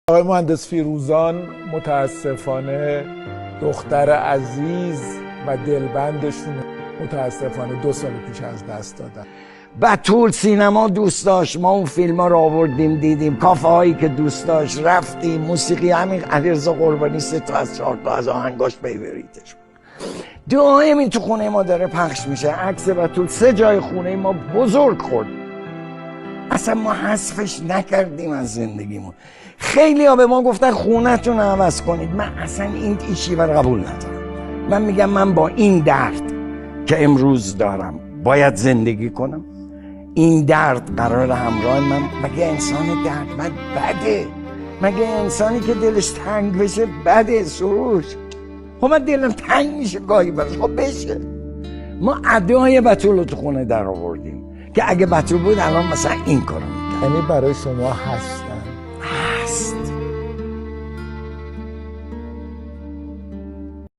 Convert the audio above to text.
آقای مهندس فیروزان متاسفانه دختر عزیز و دلبندشون متاسفانه 2 سال پیش از دست دادن. بتول سینما دوست داشت، ما اون فیلم ها رو آوردیم دیدیم، کافه هایی که دوست داشت رفتیم، موسیقی همین علیرضا قربانی 3 تا از 4 تا از آهنگاش فیوریتش دائم این تو خونه ما داره پخش میشه. عکس بتول 3 جای خونه ما بزرگ خورد، اصلا ما حذفش نکردیم از زندگیمون. خیلی ها به ما گفتن خونه‌تون عوض کنید، من اصلا این شیوه رو قبول ندارم. من میگم من با این درد که امروز دارم باید زندگی کنم. این درد قرار همراه من. مگه انسان دردمند بده؟ مگه انسانی که دلش تنگ بشه بده؟ سروش خب من دلم تنگ میشه گاهی براش، خب بشه. ما ادای بتول رو تو خونه در آوردیم که اگه بتول بود الان مثلا این کارو میکرد. یعنی برای شما هست